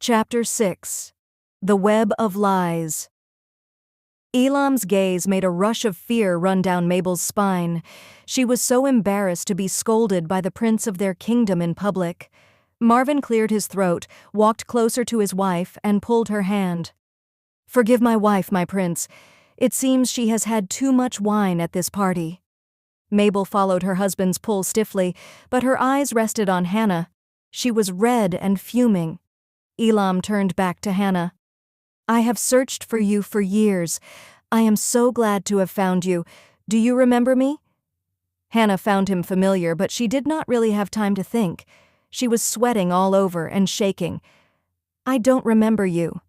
Chapter 6. The Web of Lies. Elam's gaze made a rush of fear run down Mabel's spine. She was so embarrassed to be scolded by the prince of their kingdom in public. Marvin cleared his throat, walked closer to his wife, and pulled her hand. "Forgive my wife, my prince. It seems she has had too much wine at this party." Mabel followed her husband's pull stiffly, but her eyes rested on Hannah. She was red and fuming. Elam turned back to Hannah. "I have searched for you for years. I am so glad to have found you. Do you remember me?" Hannah found him familiar, but she did not really have time to think. She was sweating all over and shaking. "I don't remember you."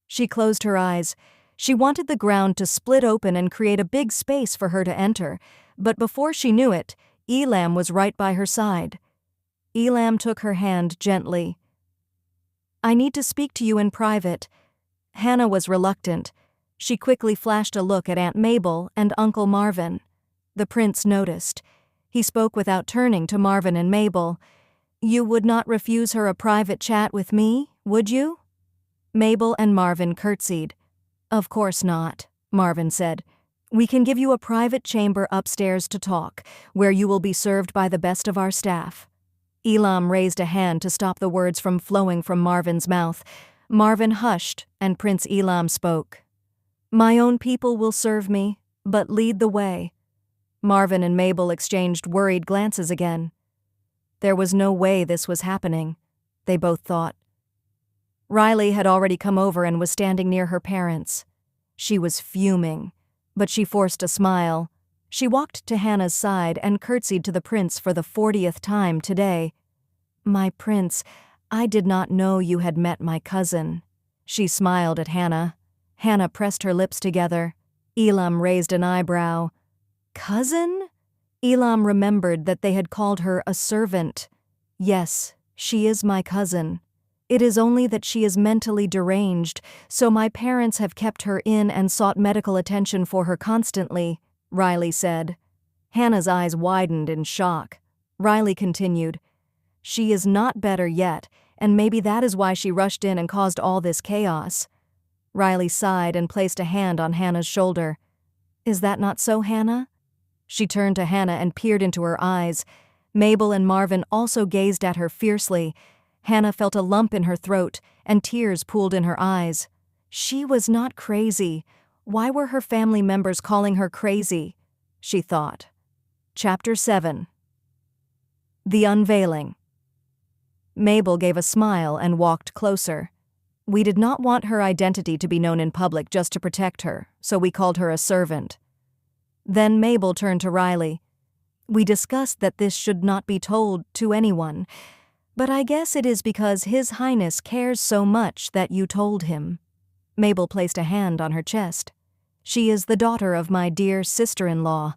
She closed her eyes. She wanted the ground to split open and create a big space for her to enter, but before she knew it, Elam was right by her side. Elam took her hand gently. "I need to speak to you in private." Hannah was reluctant. She quickly flashed a look at Aunt Mabel and Uncle Marvin. The prince noticed. He spoke without turning to Marvin and Mabel. "You would not refuse her a private chat with me, would you?" Mabel and Marvin curtsied. "Of course not," Marvin said. "We can give you a private chamber upstairs to talk, where you will be served by the best of our staff." Elam raised a hand to stop the words from flowing from Marvin's mouth. Marvin hushed, and Prince Elam spoke. "My own people will serve me, but lead the way." Marvin and Mabel exchanged worried glances again. There was no way this was happening, they both thought. Riley had already come over and was standing near her parents. She was fuming, but she forced a smile. She walked to Hannah's side and curtsied to the prince for the 40th time today. "My prince, I did not know you had met my cousin." She smiled at Hannah. Hannah pressed her lips together. Elam raised an eyebrow. "Cousin?" Elam remembered that they had called her a servant. "Yes, she is my cousin. It is only that she is mentally deranged, so my parents have kept her in and sought medical attention for her constantly," Riley said. Hannah's eyes widened in shock. Riley continued, "She is not better yet, and maybe that is why she rushed in and caused all this chaos." Riley sighed and placed a hand on Hannah's shoulder. "Is that not so, Hannah?" She turned to Hannah and peered into her eyes. Mabel and Marvin also gazed at her fiercely. Hannah felt a lump in her throat, and tears pooled in her eyes. She was not crazy. Why were her family members calling her crazy? She thought. Chapter 7. The Unveiling. Mabel gave a smile and walked closer. "We did not want her identity to be known in public just to protect her, so we called her a servant." Then Mabel turned to Riley. "We discussed that this should not be told to anyone, but I guess it is because His Highness cares so much that you told him." Mabel placed a hand on her chest. "She is the daughter of my dear sister-in-law.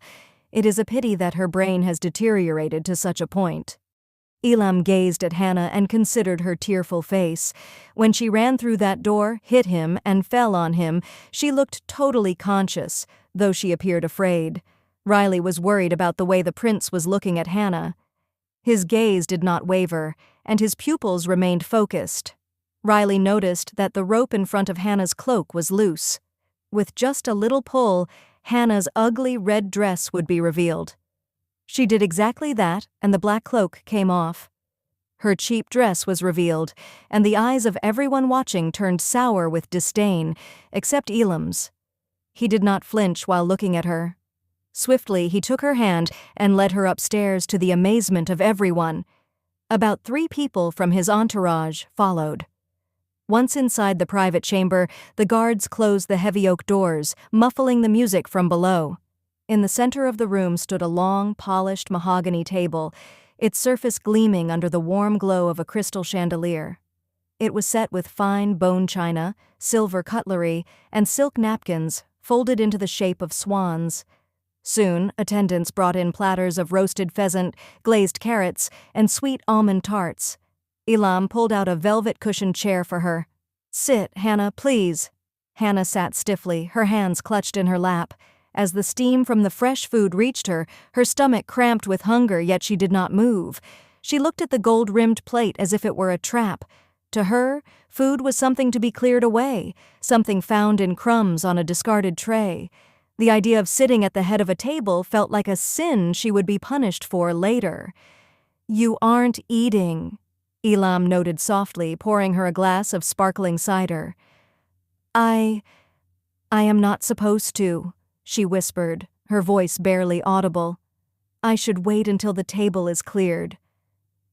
It is a pity that her brain has deteriorated to such a point." Elam gazed at Hannah and considered her tearful face. When she ran through that door, hit him, and fell on him, she looked totally conscious, though she appeared afraid. Riley was worried about the way the prince was looking at Hannah. His gaze did not waver, and his pupils remained focused. Riley noticed that the rope in front of Hannah's cloak was loose. With just a little pull, Hannah's ugly red dress would be revealed. She did exactly that, and the black cloak came off. Her cheap dress was revealed, and the eyes of everyone watching turned sour with disdain, except Elam's. He did not flinch while looking at her. Swiftly, he took her hand and led her upstairs to the amazement of everyone. About 3 people from his entourage followed. Once inside the private chamber, the guards closed the heavy oak doors, muffling the music from below. In the center of the room stood a long, polished mahogany table, its surface gleaming under the warm glow of a crystal chandelier. It was set with fine bone china, silver cutlery, and silk napkins folded into the shape of swans. Soon, attendants brought in platters of roasted pheasant, glazed carrots, and sweet almond tarts. Elam pulled out a velvet-cushioned chair for her. "Sit, Hannah, please." Hannah sat stiffly, her hands clutched in her lap. As the steam from the fresh food reached her, her stomach cramped with hunger, yet she did not move. She looked at the gold-rimmed plate as if it were a trap. To her, food was something to be cleared away, something found in crumbs on a discarded tray. The idea of sitting at the head of a table felt like a sin she would be punished for later. "You aren't eating," Elam noted softly, pouring her a glass of sparkling cider. I am not supposed to," she whispered, her voice barely audible. "I should wait until the table is cleared."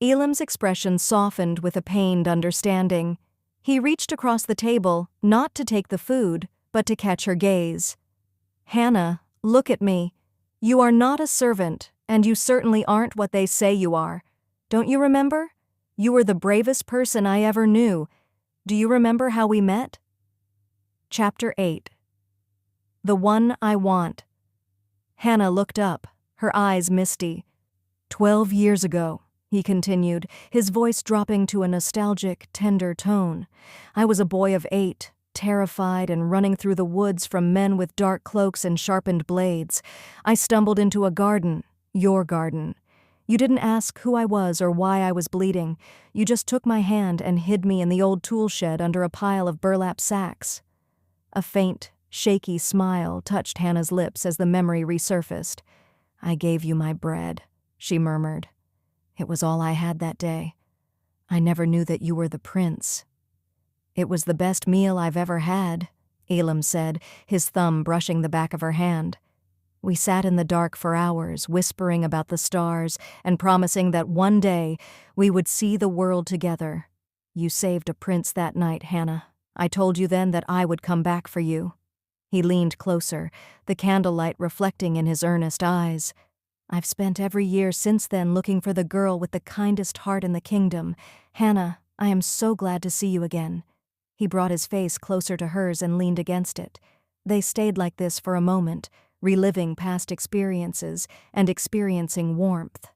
Elam's expression softened with a pained understanding. He reached across the table, not to take the food, but to catch her gaze. "Hannah, look at me. You are not a servant, and you certainly aren't what they say you are. Don't you remember? You were the bravest person I ever knew. Do you remember how we met?" Chapter 8. The One I Want. Hannah looked up, her eyes misty. 12 years ago, he continued, his voice dropping to a nostalgic, tender tone. "I was a boy of 8, terrified and running through the woods from men with dark cloaks and sharpened blades. I stumbled into a garden, your garden. You didn't ask who I was or why I was bleeding. You just took my hand and hid me in the old tool shed under a pile of burlap sacks." A faint, shaky smile touched Hannah's lips as the memory resurfaced. "I gave you my bread," she murmured. "It was all I had that day. I never knew that you were the prince." "It was the best meal I've ever had," Elam said, his thumb brushing the back of her hand. "We sat in the dark for hours, whispering about the stars and promising that one day we would see the world together. You saved a prince that night, Hannah. I told you then that I would come back for you." He leaned closer, the candlelight reflecting in his earnest eyes. "I've spent every year since then looking for the girl with the kindest heart in the kingdom. Hannah, I am so glad to see you again." He brought his face closer to hers and leaned against it. They stayed like this for a moment, reliving past experiences and experiencing warmth.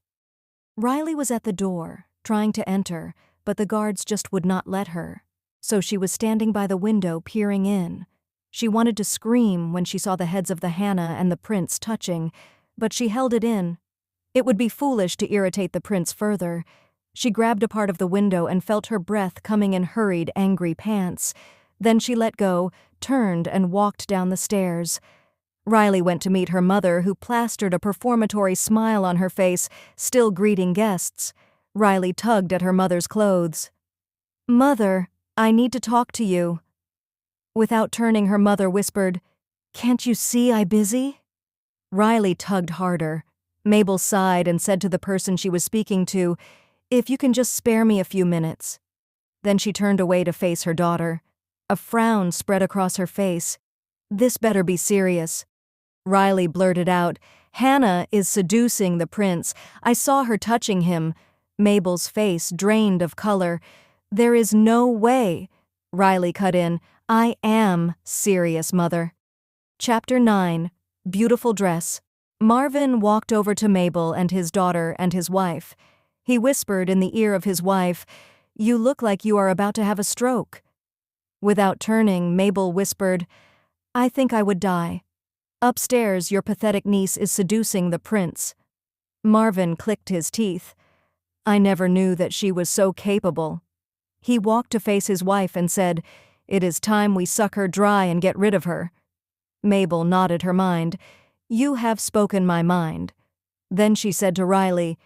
Riley was at the door, trying to enter, but the guards just would not let her. So she was standing by the window peering in. She wanted to scream when she saw the heads of the Hannah and the prince touching, but she held it in. It would be foolish to irritate the prince further. She grabbed a part of the window and felt her breath coming in hurried, angry pants. Then she let go, turned, and walked down the stairs. Riley went to meet her mother, who plastered a performatory smile on her face, still greeting guests. Riley tugged at her mother's clothes. "Mother, I need to talk to you." Without turning, her mother whispered, "Can't you see I busy?" Riley tugged harder. Mabel sighed and said to the person she was speaking to, "If you can just spare me a few minutes." Then she turned away to face her daughter. A frown spread across her face. "This better be serious." Riley blurted out, "Hannah is seducing the prince. I saw her touching him." Mabel's face drained of color. "There is no way." Riley cut in, "I am serious, Mother." Chapter 9. Beautiful Dress. Marvin walked over to Mabel and his daughter and his wife. He whispered in the ear of his wife, "You look like you are about to have a stroke." Without turning, Mabel whispered, "I think I would die. Upstairs, your pathetic niece is seducing the prince." Marvin clicked his teeth. "I never knew that she was so capable." He walked to face his wife and said, "It is time we suck her dry and get rid of her." Mabel nodded her mind. "You have spoken my mind." Then she said to Riley,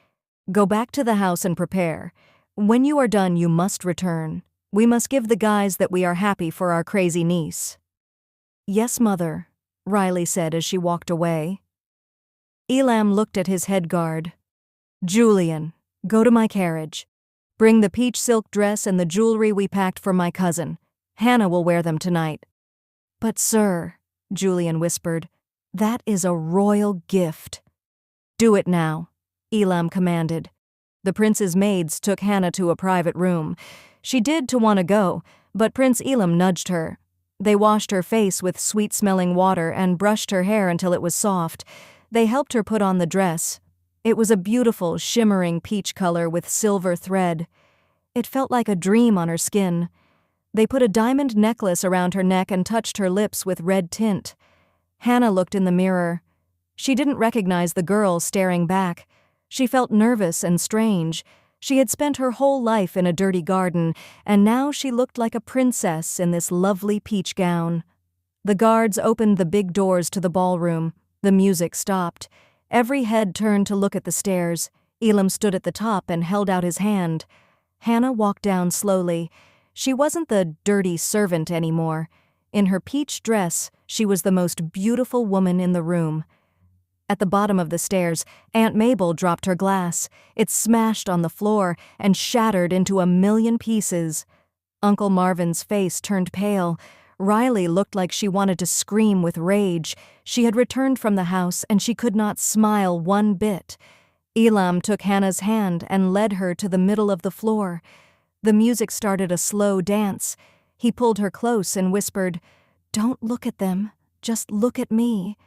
"Go back to the house and prepare. When you are done, you must return. We must give the guys that we are happy for our crazy niece." "Yes, Mother," Riley said as she walked away. Elam looked at his head guard. "Julian, go to my carriage. Bring the peach silk dress and the jewelry we packed for my cousin. Hannah will wear them tonight." "But sir," Julian whispered, "that is a royal gift." "Do it now," Elam commanded. The prince's maids took Hannah to a private room. She did to want to go, but Prince Elam nudged her. They washed her face with sweet-smelling water and brushed her hair until it was soft. They helped her put on the dress. It was a beautiful, shimmering peach color with silver thread. It felt like a dream on her skin. They put a diamond necklace around her neck and touched her lips with red tint. Hannah looked in the mirror. She didn't recognize the girl staring back. She felt nervous and strange. She had spent her whole life in a dirty garden, and now she looked like a princess in this lovely peach gown. The guards opened the big doors to the ballroom. The music stopped. Every head turned to look at the stairs. Elam stood at the top and held out his hand. Hannah walked down slowly. She wasn't the dirty servant anymore. In her peach dress, she was the most beautiful woman in the room. At the bottom of the stairs, Aunt Mabel dropped her glass. It smashed on the floor and shattered into a million pieces. Uncle Marvin's face turned pale. Riley looked like she wanted to scream with rage. She had returned from the house and she could not smile one bit. Elam took Hannah's hand and led her to the middle of the floor. The music started a slow dance. He pulled her close and whispered, "Don't look at them, just look at me."